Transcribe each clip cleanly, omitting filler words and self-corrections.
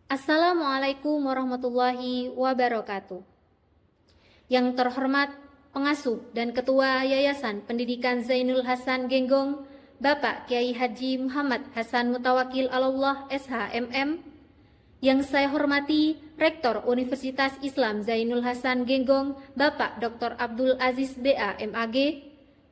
Assalamualaikum warahmatullahi wabarakatuh. Yang terhormat Pengasuh dan Ketua Yayasan Pendidikan Zainul Hasan Genggong, Bapak Kiai Haji Muhammad Hasan Mutawakil Alallah SHMM. Yang saya hormati Rektor Universitas Islam Zainul Hasan Genggong, Bapak Dr. Abdul Aziz BA MAG.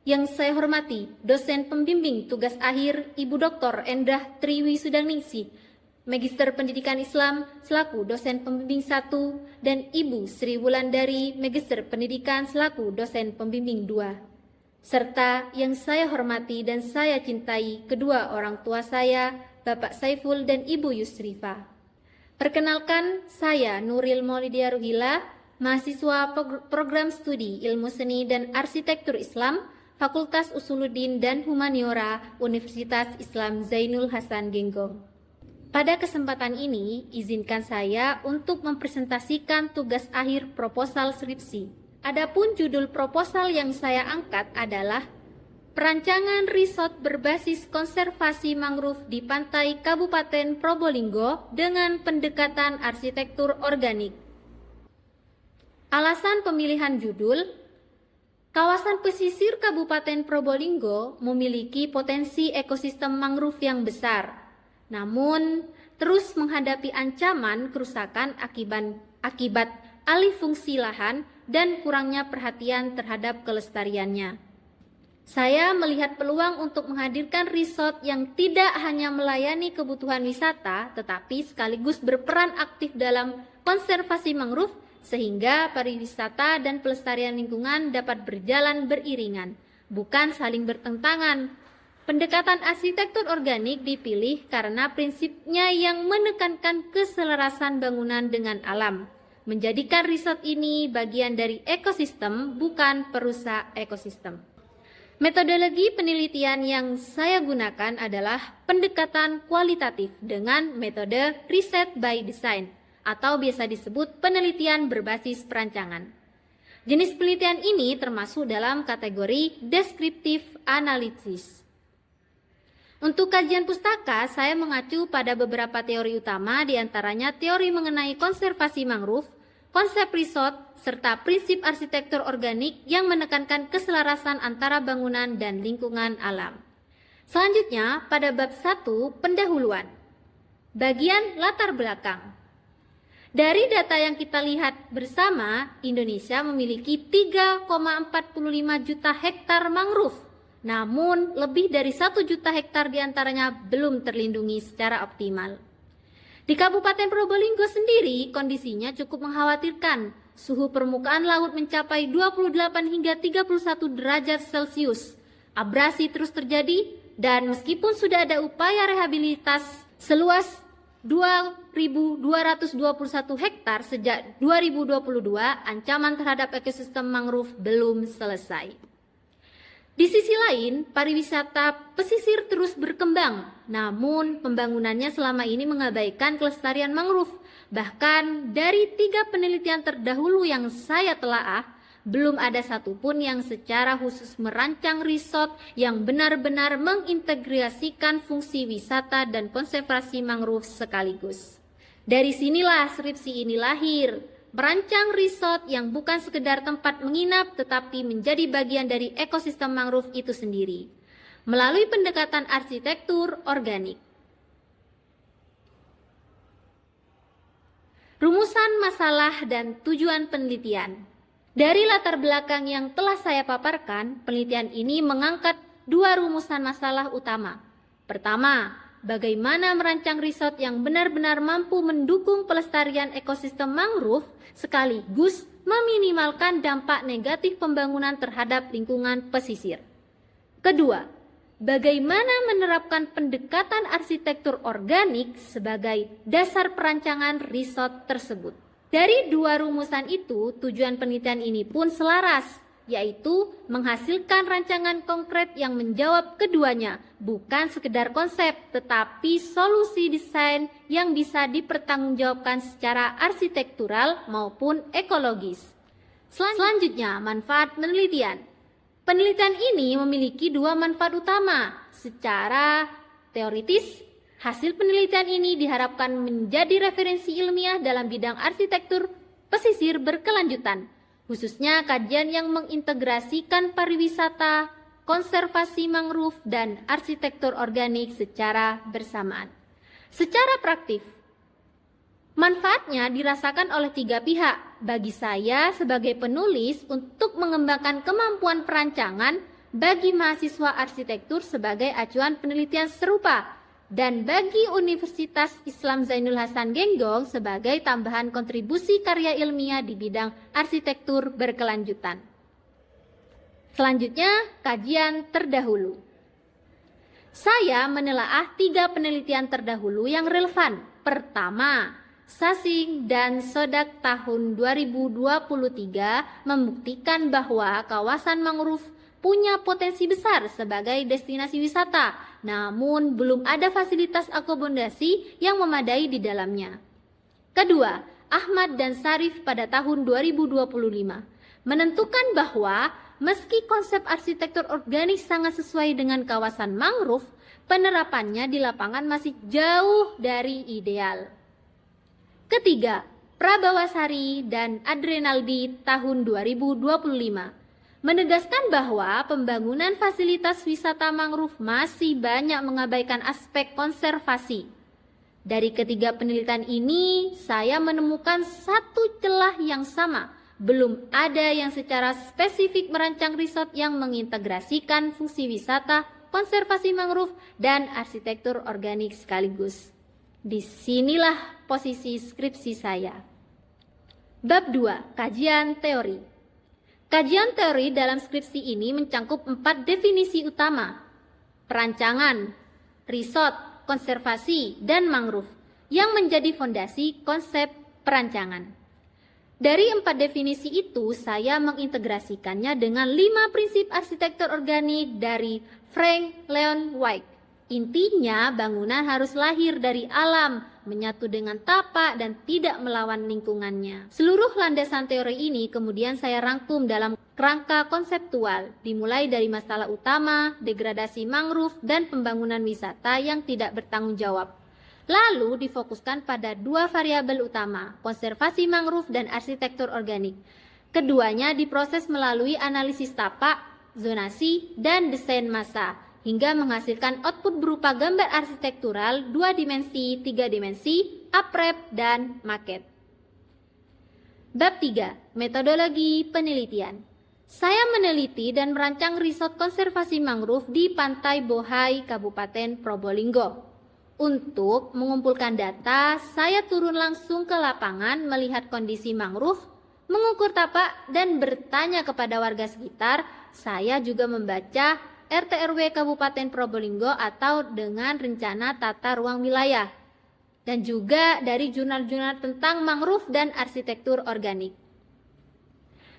Yang saya hormati dosen pembimbing tugas akhir Ibu Dr. Endah Triwi Sudaningsih, Magister Pendidikan Islam selaku dosen pembimbing 1, dan Ibu Sri Wulandari, Magister Pendidikan selaku dosen pembimbing 2. Serta yang saya hormati dan saya cintai kedua orang tua saya, Bapak Saiful dan Ibu Yusrifa. Perkenalkan, saya Nuril Maulidia Ruhila, mahasiswa program studi Ilmu Seni dan Arsitektur Islam, Fakultas Usuluddin dan Humaniora, Universitas Islam Zainul Hasan Genggong. Pada kesempatan ini, izinkan saya untuk mempresentasikan tugas akhir proposal skripsi. Adapun judul proposal yang saya angkat adalah Perancangan Resort berbasis konservasi mangrove di pantai Kabupaten Probolinggo dengan pendekatan arsitektur organik. Alasan pemilihan judul, kawasan pesisir Kabupaten Probolinggo memiliki potensi ekosistem mangrove yang besar. Namun, terus menghadapi ancaman kerusakan akibat alih fungsi lahan dan kurangnya perhatian terhadap kelestariannya. Saya melihat peluang untuk menghadirkan resort yang tidak hanya melayani kebutuhan wisata, tetapi sekaligus berperan aktif dalam konservasi mangrove, sehingga pariwisata dan pelestarian lingkungan dapat berjalan beriringan, bukan saling bertentangan. Pendekatan arsitektur organik dipilih karena prinsipnya yang menekankan keselarasan bangunan dengan alam, menjadikan resort ini bagian dari ekosistem, bukan perusak ekosistem. Metodologi penelitian yang saya gunakan adalah pendekatan kualitatif dengan metode riset by design, atau biasa disebut penelitian berbasis perancangan. Jenis penelitian ini termasuk dalam kategori descriptive analysis. Untuk kajian pustaka, saya mengacu pada beberapa teori utama, diantaranya teori mengenai konservasi mangrove, konsep resort, serta prinsip arsitektur organik yang menekankan keselarasan antara bangunan dan lingkungan alam. Selanjutnya, pada bab 1, pendahuluan. Bagian latar belakang. Dari data yang kita lihat bersama, Indonesia memiliki 3,45 juta hektar mangrove. Namun, lebih dari 1 juta hektar diantaranya belum terlindungi secara optimal. Di Kabupaten Probolinggo sendiri, kondisinya cukup mengkhawatirkan. Suhu permukaan laut mencapai 28 hingga 31 derajat Celcius. Abrasi terus terjadi, dan meskipun sudah ada upaya rehabilitas seluas 2.221 hektar sejak 2022, ancaman terhadap ekosistem mangrove belum selesai. Di sisi lain, pariwisata pesisir terus berkembang, namun pembangunannya selama ini mengabaikan kelestarian mangrove. Bahkan dari 3 penelitian terdahulu yang saya telaah, belum ada satupun yang secara khusus merancang resort yang benar-benar mengintegrasikan fungsi wisata dan konservasi mangrove sekaligus. Dari sinilah skripsi ini lahir. Merancang resort yang bukan sekedar tempat menginap tetapi menjadi bagian dari ekosistem mangrove itu sendiri melalui pendekatan arsitektur organik. Rumusan masalah dan tujuan penelitian. Dari latar belakang yang telah saya paparkan, penelitian ini mengangkat 2 rumusan masalah utama. Pertama, bagaimana merancang resort yang benar-benar mampu mendukung pelestarian ekosistem mangrove sekaligus meminimalkan dampak negatif pembangunan terhadap lingkungan pesisir. Kedua, bagaimana menerapkan pendekatan arsitektur organik sebagai dasar perancangan resort tersebut. Dari 2 rumusan itu, tujuan penelitian ini pun selaras, yaitu menghasilkan rancangan konkret yang menjawab keduanya, bukan sekedar konsep, tetapi solusi desain yang bisa dipertanggungjawabkan secara arsitektural maupun ekologis. Selanjutnya, manfaat penelitian. Penelitian ini memiliki 2 manfaat utama. Secara teoritis, Hasil penelitian ini diharapkan menjadi referensi ilmiah dalam bidang arsitektur pesisir berkelanjutan, khususnya kajian yang mengintegrasikan pariwisata, konservasi mangrove, dan arsitektur organik secara bersamaan. Secara praktis, manfaatnya dirasakan oleh tiga pihak. Bagi saya sebagai penulis untuk mengembangkan kemampuan perancangan bagi mahasiswa arsitektur sebagai acuan penelitian serupa, dan bagi Universitas Islam Zainul Hasan Genggong sebagai tambahan kontribusi karya ilmiah di bidang arsitektur berkelanjutan. Selanjutnya, kajian terdahulu. Saya menelaah 3 penelitian terdahulu yang relevan. Pertama, Sasing dan Sodak tahun 2023 membuktikan bahwa kawasan mangrove punya potensi besar sebagai destinasi wisata, namun belum ada fasilitas akomodasi yang memadai di dalamnya. Kedua, Ahmad dan Sarif pada tahun 2025 menentukan bahwa meski konsep arsitektur organik sangat sesuai dengan kawasan mangrove, penerapannya di lapangan masih jauh dari ideal. Ketiga, Prabawasari dan Adrenaldi tahun 2025 menegaskan bahwa pembangunan fasilitas wisata mangrove masih banyak mengabaikan aspek konservasi. Dari ketiga penelitian ini, saya menemukan satu celah yang sama. Belum ada yang secara spesifik merancang resort yang mengintegrasikan fungsi wisata, konservasi mangrove, dan arsitektur organik sekaligus. Disinilah posisi skripsi saya. Bab 2, kajian teori. Kajian teori dalam skripsi ini mencangkup 4 definisi utama: perancangan, resort, konservasi, dan mangrove, yang menjadi fondasi konsep perancangan. Dari 4 definisi itu, saya mengintegrasikannya dengan 5 prinsip arsitektur organik dari Frank Leon White. Intinya, bangunan harus lahir dari alam, menyatu dengan tapak, dan tidak melawan lingkungannya. Seluruh landasan teori ini kemudian saya rangkum dalam kerangka konseptual, dimulai dari masalah utama, degradasi mangrove, dan pembangunan wisata yang tidak bertanggung jawab. Lalu difokuskan pada 2 variabel utama, konservasi mangrove dan arsitektur organik. Keduanya diproses melalui analisis tapak, zonasi, dan desain massa, hingga menghasilkan output berupa gambar arsitektural 2 dimensi, 3 dimensi, aprep, dan maket. Bab 3, metodologi penelitian. Saya meneliti dan merancang resort konservasi mangrove di Pantai Bohai, Kabupaten Probolinggo. Untuk mengumpulkan data, saya turun langsung ke lapangan melihat kondisi mangrove, mengukur tapak, dan bertanya kepada warga sekitar. Saya juga membaca RT/RW Kabupaten Probolinggo atau dengan rencana tata ruang wilayah, dan juga dari jurnal-jurnal tentang mangrove dan arsitektur organik.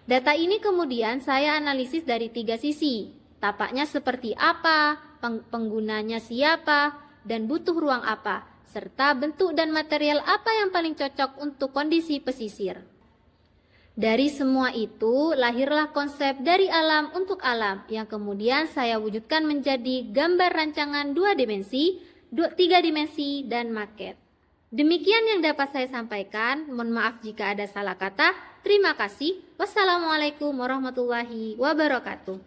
Data ini kemudian saya analisis dari 3 sisi: tapaknya seperti apa, penggunanya siapa, dan butuh ruang apa, serta bentuk dan material apa yang paling cocok untuk kondisi pesisir. Dari semua itu, lahirlah konsep dari alam untuk alam yang kemudian saya wujudkan menjadi gambar rancangan 2 dimensi, 3 dimensi, dan maket. Demikian yang dapat saya sampaikan. Mohon maaf jika ada salah kata. Terima kasih. Wassalamualaikum warahmatullahi wabarakatuh.